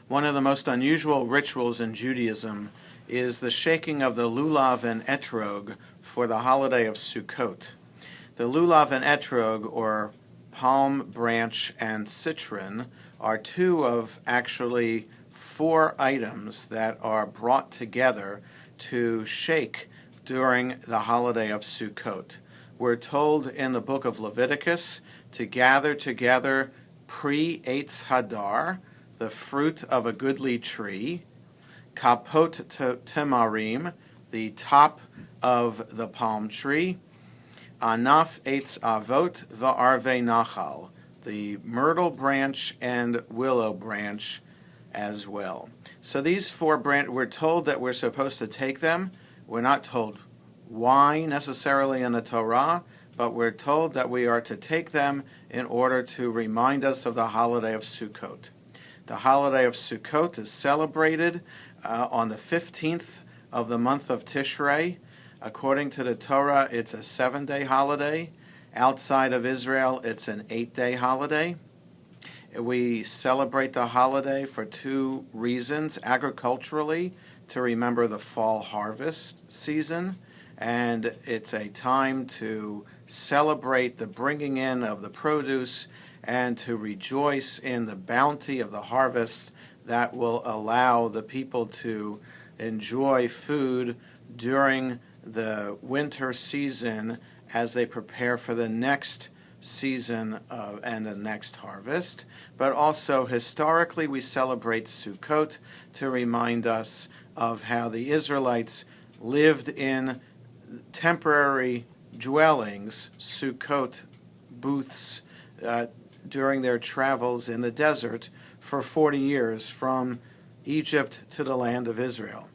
One of the most unusual rituals in Judaism is the shaking of the Lulav and Etrog for the holiday of Sukkot. The Lulav and Etrog, or palm branch and citron, are two of actually four items that are brought together to shake during the holiday of Sukkot. We're told in the book of Leviticus to gather together pre-Eitz Hadar, the fruit of a goodly tree, kapot temarim, the top of the palm tree, anaf eitz avot va'arve nachal, the myrtle branch and willow branch as well. So these four branches, we're told that we're supposed to take them. We're not told why necessarily in the Torah, but we're told that we are to take them in order to remind us of the holiday of Sukkot. The holiday of Sukkot is celebrated on the 15th of the month of Tishrei. According to the Torah, it's a 7-day holiday. Outside of Israel, it's an 8-day holiday. We celebrate the holiday for two reasons. Agriculturally, to remember the fall harvest season, and it's a time to celebrate the bringing in of the produce and to rejoice in the bounty of the harvest that will allow the people to enjoy food during the winter season as they prepare for the next season and the next harvest. But also historically we celebrate Sukkot to remind us of how the Israelites lived in temporary dwellings, Sukkot booths, during their travels in the desert for 40 years from Egypt to the land of Israel.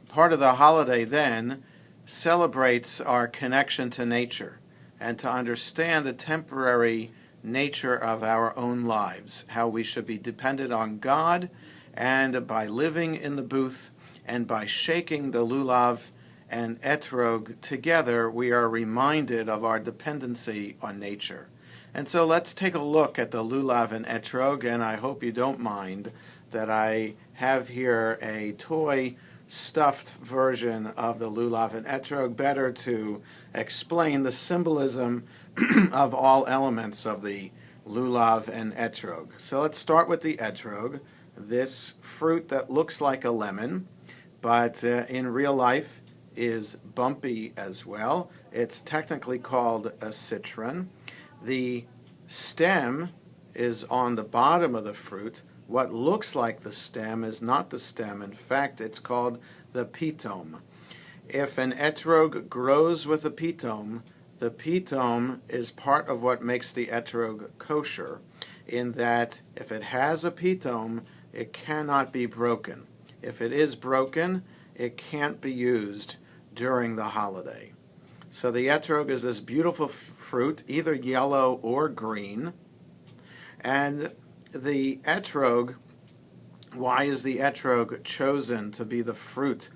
Part of the holiday then celebrates our connection to nature and to understand the temporary nature of our own lives, how we should be dependent on God, and by living in the booth and by shaking the Lulav and Etrog together, we are reminded of our dependency on nature. And so let's take a look at the Lulav and Etrog, and I hope you don't mind that I have here a toy stuffed version of the Lulav and Etrog, better to explain the symbolism of all elements of the Lulav and Etrog. So let's start with the Etrog, this fruit that looks like a lemon, but in real life is bumpy as well. It's technically called a citron. The stem is on the bottom of the fruit. What looks like the stem is not the stem. In fact, it's called the pitome. If an etrog grows with a pitome, the pitome is part of what makes the etrog kosher, in that if it has a pitome, it cannot be broken. If it is broken, it can't be used during the holiday. So the etrog is this beautiful fruit, either yellow or green. And the etrog, why is the etrog chosen to be the fruit?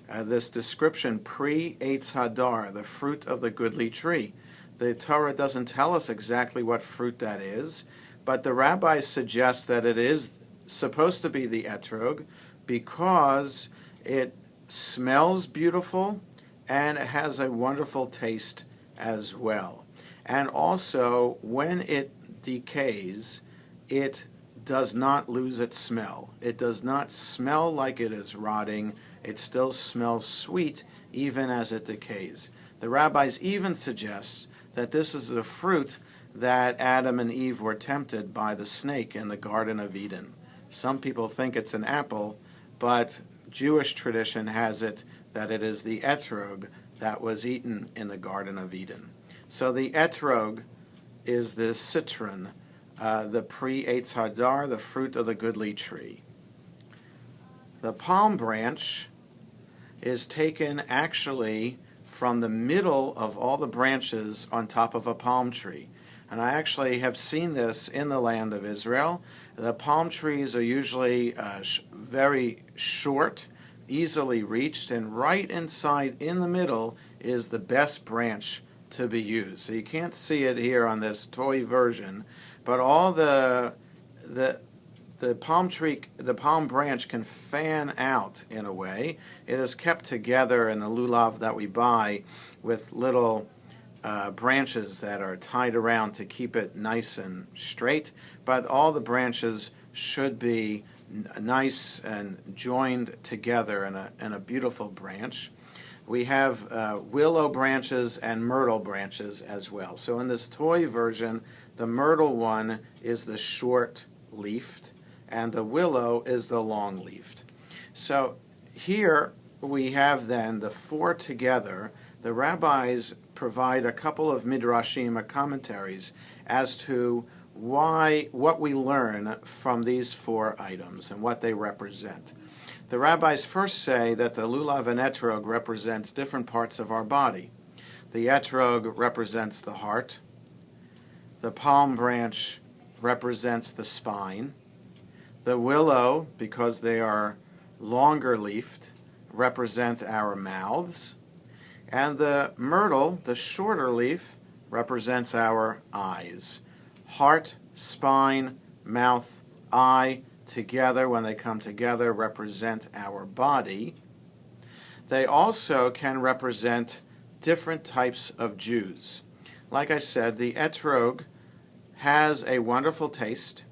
This description, pre-Eitz Hadar, the fruit of the goodly tree. The Torah doesn't tell us exactly what fruit that is, but the rabbis suggest that it is supposed to be the etrog because it smells beautiful and it has a wonderful taste as well. And also, when it decays, it does not lose its smell. It does not smell like it is rotting. It still smells sweet even as it decays. The rabbis even suggest that this is the fruit that Adam and Eve were tempted by the snake in the Garden of Eden. Some people think it's an apple, but Jewish tradition has it that it is the etrog that was eaten in the Garden of Eden. So the etrog is the citron, the pre-Eitz Hadar, the fruit of the goodly tree. The palm branch is taken actually from the middle of all the branches on top of a palm tree. And I actually have seen this in the land of Israel. The palm trees are usually very short, easily reached, and right inside in the middle is the best branch to be used. So you can't see it here on this toy version, but all the the palm branch can fan out in a way. It is kept together in the lulav that we buy with little branches that are tied around to keep it nice and straight, but all the branches should be nice and joined together in a beautiful branch. We have willow branches and myrtle branches as well. So in this toy version, the myrtle one is the short-leafed, and the willow is the long-leafed. So here we have then the four together. The rabbis provide a couple of midrashim, commentaries, as to what we learn from these four items and what they represent. The rabbis first say that the lulav and etrog represents different parts of our body. The etrog represents the heart. The palm branch represents the spine. The willow, because they are longer leafed, represent our mouths. And the myrtle, the shorter leaf, represents our eyes. Heart, spine, mouth, eye, together, when they come together, represent our body. They also can represent different types of Jews. Like I said, the etrog has a wonderful taste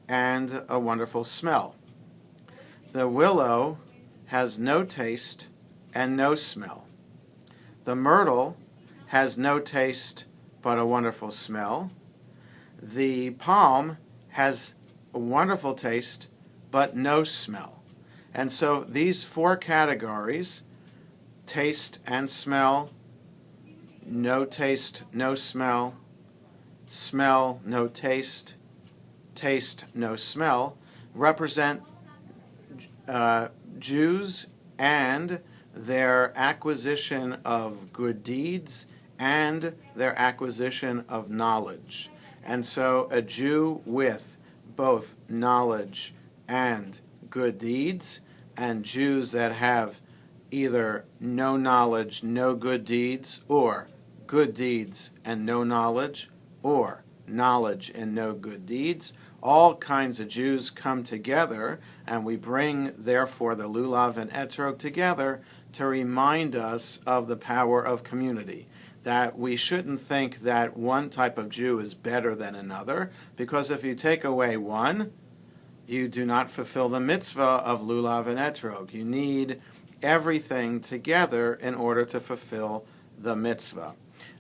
and a wonderful smell. The willow has no taste and no smell. The myrtle has no taste but a wonderful smell. The palm has a wonderful taste but no smell. And so these four categories, taste and smell, no taste, no smell, smell, no taste, taste, no smell, represent Jews and their acquisition of good deeds and their acquisition of knowledge. And so a Jew with both knowledge and good deeds, and Jews that have either no knowledge, no good deeds, or good deeds and no knowledge, or knowledge and no good deeds. All kinds of Jews come together, and we bring, therefore, the lulav and etrog together to remind us of the power of community. That we shouldn't think that one type of Jew is better than another, because if you take away one, you do not fulfill the mitzvah of lulav and etrog. You need everything together in order to fulfill the mitzvah.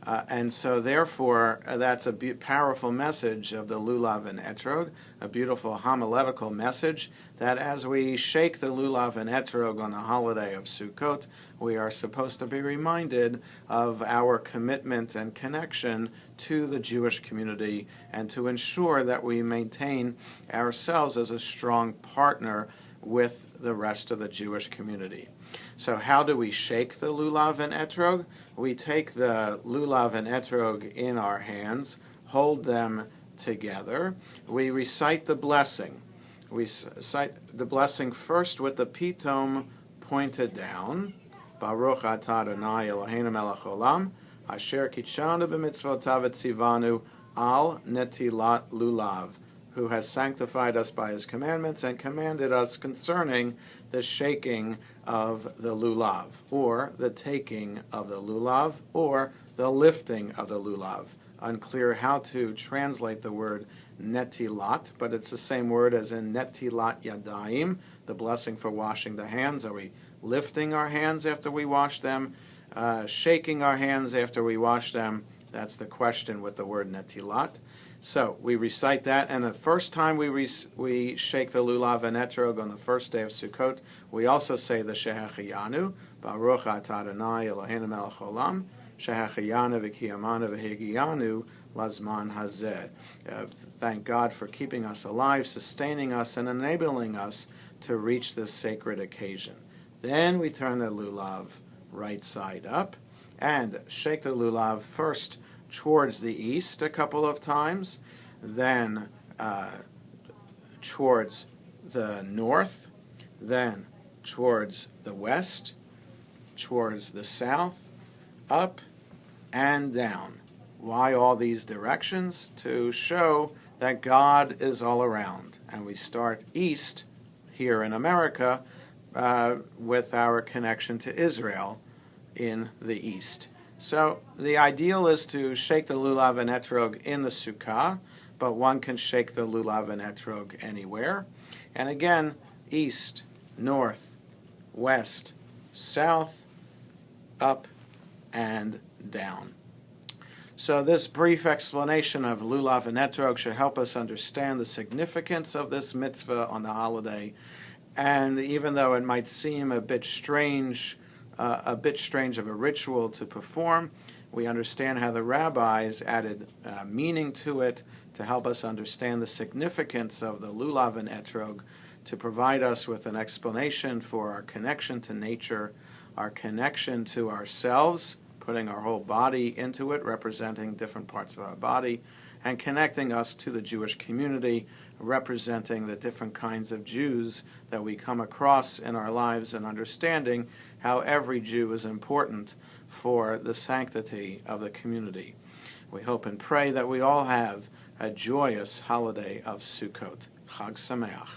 And so, therefore, that's a powerful message of the lulav and etrog, a beautiful homiletical message that as we shake the lulav and etrog on the holiday of Sukkot, we are supposed to be reminded of our commitment and connection to the Jewish community and to ensure that we maintain ourselves as a strong partner with the rest of the Jewish community. So how do we shake the lulav and etrog? We take the lulav and etrog in our hands, hold them together. We recite the blessing. We recite the blessing first with the pitom pointed down. Baruch atah Adonai Eloheinu melech olam, asher kitshanu b'mitzvotav etzivanu al netilat lulav, who has sanctified us by his commandments and commanded us concerning the shaking of the lulav, or the taking of the lulav, or the lifting of the lulav. Unclear how to translate the word netilat, but it's the same word as in netilat yadayim, the blessing for washing the hands. Are we lifting our hands after we wash them? Shaking our hands after we wash them? That's the question with the word netilat. So we recite that, and the first time we shake the lulav and etrog on the first day of Sukkot, we also say the Shehecheyanu, Baruch atah Adonai Eloheinu melech olam, Shehecheyanu v'kiyamanu v'hegiyanu lazman hazeh. Thank God for keeping us alive, sustaining us, and enabling us to reach this sacred occasion. Then we turn the lulav right side up and shake the lulav first towards the east a couple of times, then towards the north, then towards the west, towards the south, up and down. Why all these directions? To show that God is all around. And we start east here in America with our connection to Israel in the east. So the ideal is to shake the lulav and etrog in the sukkah, but one can shake the lulav and etrog anywhere. And again, east, north, west, south, up, and down. So this brief explanation of lulav and etrog should help us understand the significance of this mitzvah on the holiday. And even though it might seem a bit strange of a ritual to perform, we understand how the rabbis added meaning to it to help us understand the significance of the lulav and etrog, to provide us with an explanation for our connection to nature, our connection to ourselves, putting our whole body into it, representing different parts of our body, and connecting us to the Jewish community, representing the different kinds of Jews that we come across in our lives, and understanding how every Jew is important for the sanctity of the community. We hope and pray that we all have a joyous holiday of Sukkot. Chag Sameach.